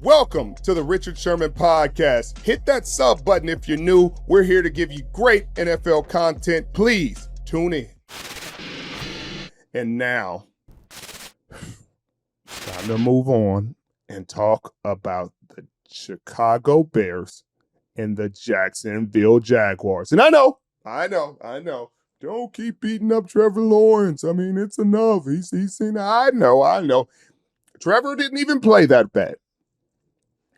Welcome to the Richard Sherman Podcast. Hit that sub button if you're new. We're here to give you great NFL content. Please tune in. And now, time to move on and talk about the Chicago Bears and the Jacksonville Jaguars. And I know. Don't keep beating up Trevor Lawrence. I mean, it's enough. He's seen. I know. Trevor didn't even play that bad.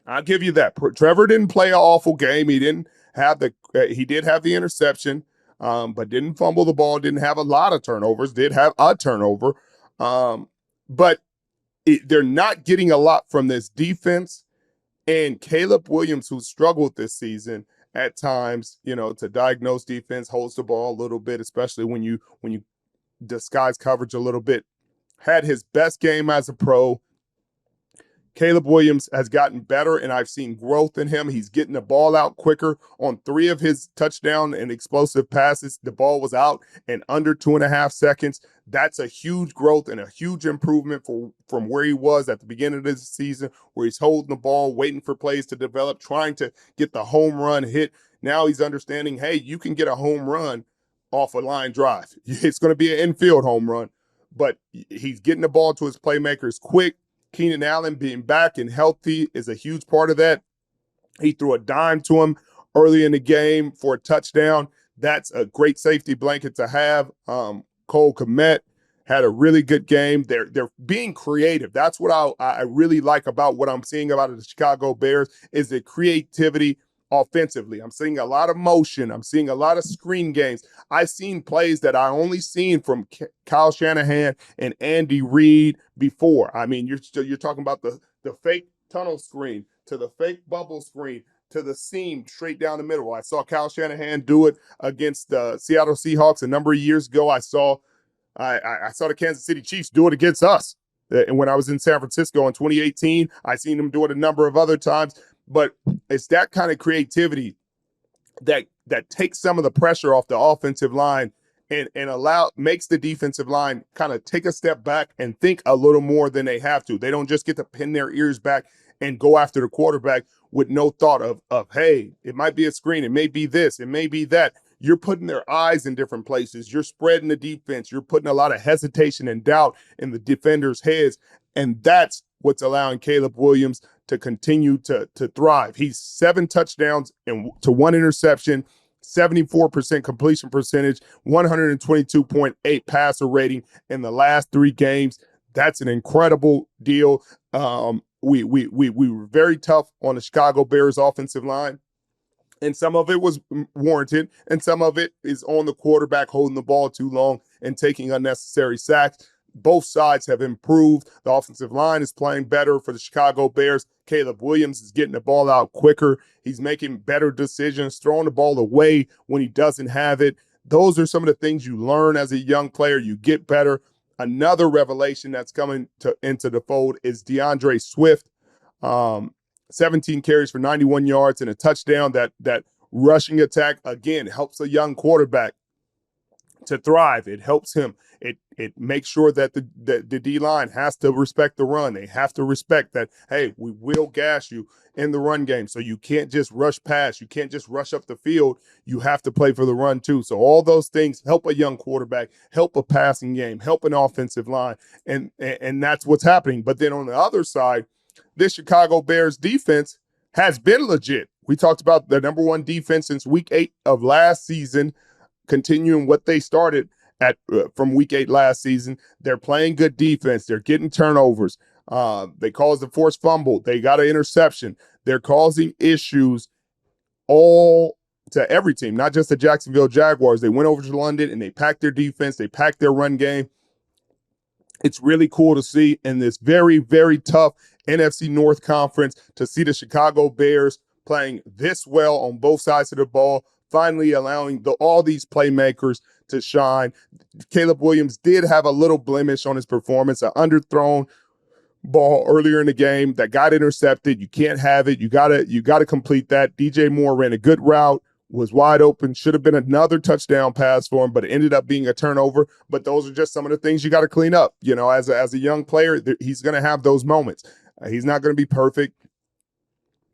I'll give you that. Trevor didn't play an awful game. He didn't have he did have the interception, but didn't fumble the ball. Didn't have a lot of turnovers. Did have a turnover, but they're not getting a lot from this defense. And Caleb Williams, who struggled this season at times, to diagnose defense, holds the ball a little bit, especially when you disguise coverage a little bit, had his best game as a pro. Caleb Williams has gotten better, and I've seen growth in him. He's getting the ball out quicker. On 3 of his touchdown and explosive passes, the ball was out in under 2.5 seconds. That's a huge growth and a huge improvement from where he was at the beginning of this season, where he's holding the ball, waiting for plays to develop, trying to get the home run hit. Now he's understanding, hey, you can get a home run off a line drive. It's going to be an infield home run, but he's getting the ball to his playmakers quick. Keenan Allen being back and healthy is a huge part of that. He threw a dime to him early in the game for a touchdown. That's a great safety blanket to have. Cole Kmet had a really good game. They're being creative. That's what I really like about what I'm seeing about the Chicago Bears is the creativity offensively. I'm seeing a lot of motion. I'm seeing a lot of screen games. I've seen plays that I only seen from Kyle Shanahan and Andy Reid before. I mean, you're talking about the fake tunnel screen to the fake bubble screen to the seam straight down the middle. I saw Kyle Shanahan do it against the Seattle Seahawks a number of years ago. I saw the Kansas City Chiefs do it against us. And when I was in San Francisco in 2018, I seen him do it a number of other times. But it's that kind of creativity that takes some of the pressure off the offensive line and makes the defensive line kind of take a step back and think a little more than they have to. They don't just get to pin their ears back and go after the quarterback with no thought of hey, it might be a screen, it may be this, it may be that. You're putting their eyes in different places. You're spreading the defense. You're putting a lot of hesitation and doubt in the defenders' heads. And that's what's allowing Caleb Williams to continue to thrive. He's 7 touchdowns and to 1 interception, 74% completion percentage, 122.8 passer rating in the last 3 games. That's an incredible deal. We were very tough on the Chicago Bears offensive line. And some of it was warranted, and some of it is on the quarterback holding the ball too long and taking unnecessary sacks. Both sides have improved. The offensive line is playing better for the Chicago Bears. Caleb Williams is getting the ball out quicker. He's making better decisions, throwing the ball away when he doesn't have it. Those are some of the things you learn as a young player. You get better. Another revelation that's coming into the fold is DeAndre Swift. 17 carries for 91 yards and a touchdown. That rushing attack, again, helps a young quarterback to thrive. It helps him. It makes sure that the D-line has to respect the run. They have to respect that, hey, we will gas you in the run game. So you can't just rush past. You can't just rush up the field. You have to play for the run too. So all those things help a young quarterback, help a passing game, help an offensive line. And that's what's happening. But then on the other side, this Chicago Bears defense has been legit. We talked about the number 1 defense since week 8 of last season, continuing what they started at from week 8 last season. They're playing good defense. They're getting turnovers. They caused a forced fumble. They got an interception. They're causing issues all to every team, not just the Jacksonville Jaguars. They went over to London and they packed their defense. They packed their run game. It's really cool to see in this very, very tough NFC North Conference to see the Chicago Bears playing this well on both sides of the ball, finally allowing all these playmakers to shine. Caleb Williams did have a little blemish on his performance, an underthrown ball earlier in the game that got intercepted. You can't have it. You gotta complete that. DJ Moore ran a good route, was wide open, should have been another touchdown pass for him, but it ended up being a turnover. But those are just some of the things you got to clean up. As a young player, he's going to have those moments. He's not going to be perfect.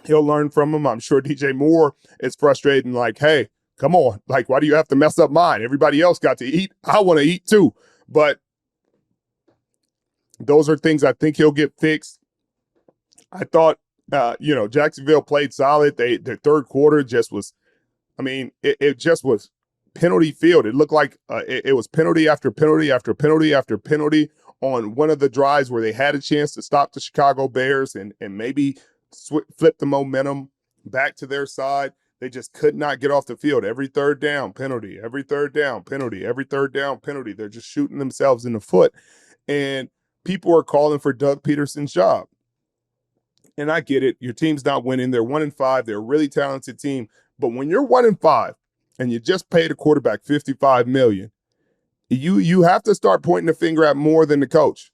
He'll learn from him. I'm sure DJ Moore is frustrated and like, hey, come on. Like, why do you have to mess up mine? Everybody else got to eat. I want to eat too. But those are things I think he'll get fixed. I thought, Jacksonville played solid. Their third quarter just was, it just was penalty field. It looked like it was penalty after penalty after penalty after penalty on one of the drives where they had a chance to stop the Chicago Bears and maybe flip the momentum back to their side. They just could not get off the field. Every third down, penalty. Every third down, penalty. Every third down, penalty. They're just shooting themselves in the foot. And people are calling for Doug Peterson's job. And I get it. Your team's not winning. They're 1-5. They're a really talented team. But when you're 1-5 and you just paid a quarterback $55 million, you have to start pointing the finger at more than the coach.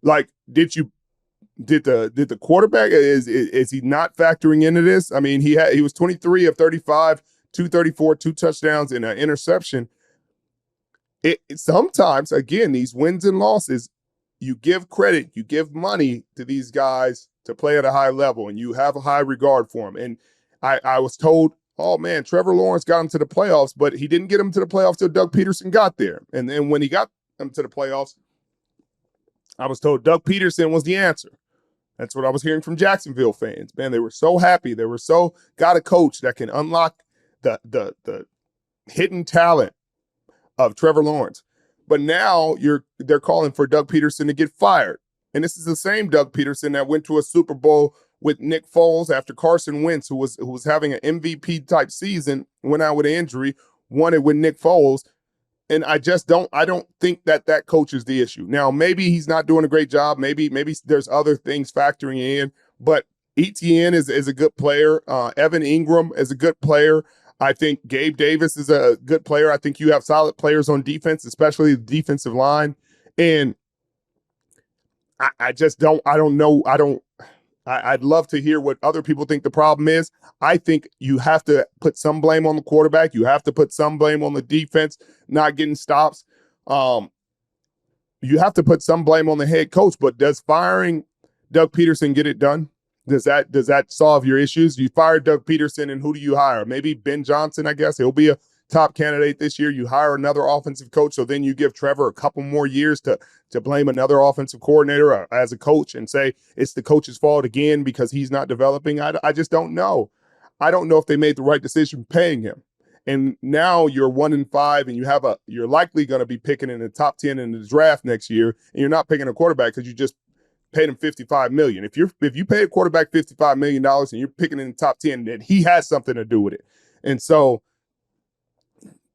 Like, did the quarterback is he not factoring into this? I mean, he was 23 of 35, 234, 2 touchdowns and an interception. It sometimes, again, these wins and losses, you give credit, you give money to these guys to play at a high level, and you have a high regard for them. And I was told, oh man, Trevor Lawrence got him to the playoffs, but he didn't get him to the playoffs till Doug Peterson got there. And then when he got him to the playoffs, I was told Doug Peterson was the answer. That's what I was hearing from Jacksonville fans. Man, they were so happy. They were so got a coach that can unlock the hidden talent of Trevor Lawrence. But now they're calling for Doug Peterson to get fired. And this is the same Doug Peterson that went to a Super Bowl with Nick Foles after Carson Wentz, who was having an MVP type season, went out with an injury, won it with Nick Foles. And I don't think that coach is the issue. Now, maybe he's not doing a great job. Maybe there's other things factoring in, but ETN is a good player. Evan Ingram is a good player. I think Gabe Davis is a good player. I think you have solid players on defense, especially the defensive line. And I'd love to hear what other people think the problem is. I think you have to put some blame on the quarterback. You have to put some blame on the defense not getting stops. You have to put some blame on the head coach, but does firing Doug Peterson get it done? Does that solve your issues? You fire Doug Peterson, and who do you hire? Maybe Ben Johnson, I guess. He'll be a top candidate this year. You hire another offensive coach, so then you give Trevor a couple more years to blame another offensive coordinator as a coach and say it's the coach's fault again because he's not developing. I just don't know. I don't know if they made the right decision paying him. And now you're 1-5, and you're likely going to be picking in the top 10 in the draft next year, and you're not picking a quarterback because you just paid him $55 million. If you pay a quarterback $55 million and you're picking in the top 10, then he has something to do with it. And so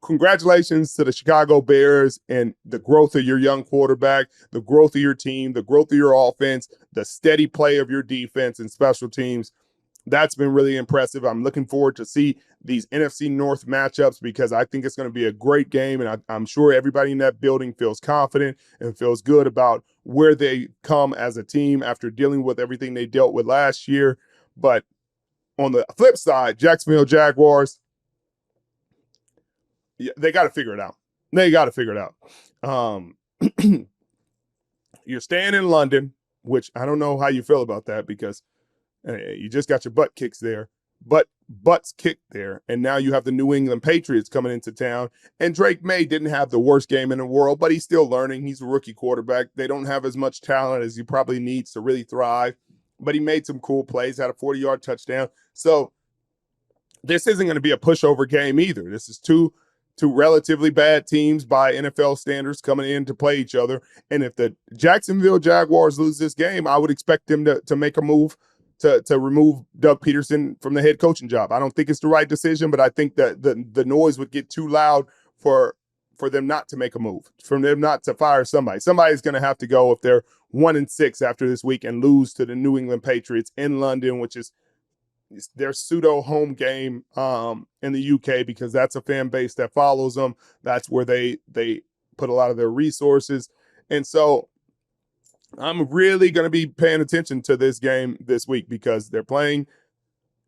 congratulations to the Chicago Bears and the growth of your young quarterback, the growth of your team, the growth of your offense, the steady play of your defense and special teams. That's been really impressive. I'm looking forward to see these NFC North matchups because I think it's going to be a great game, and I'm sure everybody in that building feels confident and feels good about where they come as a team after dealing with everything they dealt with last year. But on the flip side, Jacksonville Jaguars, they got to figure it out. They got to figure it out. You're staying in London, which I don't know how you feel about that because you just got your butts kicked there, and now you have the New England Patriots coming into town. And Drake May didn't have the worst game in the world, but he's still learning. He's a rookie quarterback. They don't have as much talent as he probably needs to really thrive, but he made some cool plays, had a 40-yard touchdown. So this isn't going to be a pushover game either. This is two relatively bad teams by NFL standards coming in to play each other. And if the Jacksonville Jaguars lose this game, I would expect them to make a move to remove Doug Peterson from the head coaching job. I don't think it's the right decision, but I think that the noise would get too loud for them not to make a move, for them not to fire somebody. Somebody's going to have to go if they're 1-6 after this week and lose to the New England Patriots in London, which is their pseudo home game in the UK because that's a fan base that follows them. That's where they put a lot of their resources. And so I'm really going to be paying attention to this game this week because they're playing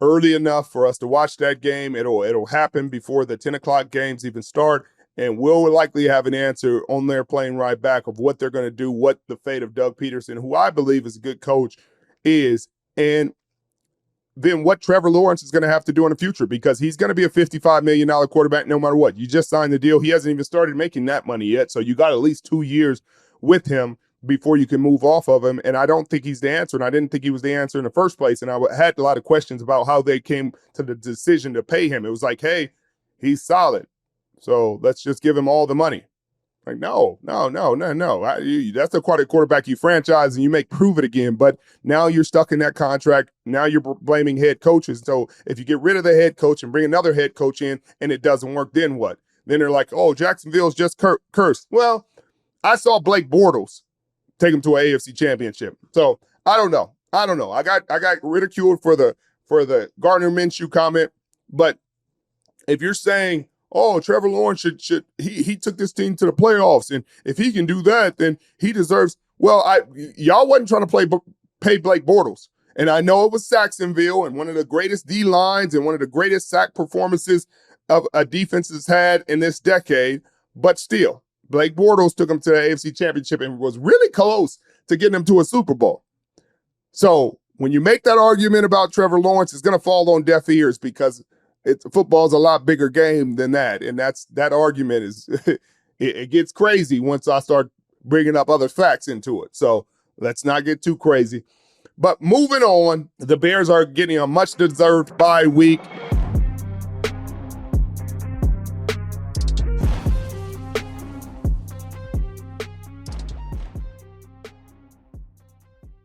early enough for us to watch that game. It'll happen before the 10 o'clock games even start, and we'll likely have an answer on their plane ride back of what they're going to do, what the fate of Doug Peterson, who I believe is a good coach, is. And than what Trevor Lawrence is going to have to do in the future, because he's going to be a $55 million quarterback no matter what. You just signed the deal. He hasn't even started making that money yet. So you got at least 2 years with him before you can move off of him. And I don't think he's the answer. And I didn't think he was the answer in the first place. And I had a lot of questions about how they came to the decision to pay him. It was like, hey, he's solid, so let's just give him all the money. Like, no. That's a quarterback you franchise and you make prove it again. But now you're stuck in that contract. Now you're blaming head coaches. So if you get rid of the head coach and bring another head coach in and it doesn't work, then what? Then they're like, oh, Jacksonville's just cursed. Well, I saw Blake Bortles take him to an AFC championship. So I don't know. I got ridiculed for the Gardner Minshew comment. But if you're saying, oh, Trevor Lawrence he took this team to the playoffs, and if he can do that, then he deserves. Well, y'all wasn't trying to pay Blake Bortles, and I know it was Jacksonville and one of the greatest D lines and one of the greatest sack performances of a defense has had in this decade, but still, Blake Bortles took him to the AFC Championship and was really close to getting him to a Super Bowl. So when you make that argument about Trevor Lawrence, it's going to fall on deaf ears, because football is a lot bigger game than that. And that argument is, it gets crazy once I start bringing up other facts into it. So let's not get too crazy. But moving on, the Bears are getting a much-deserved bye week.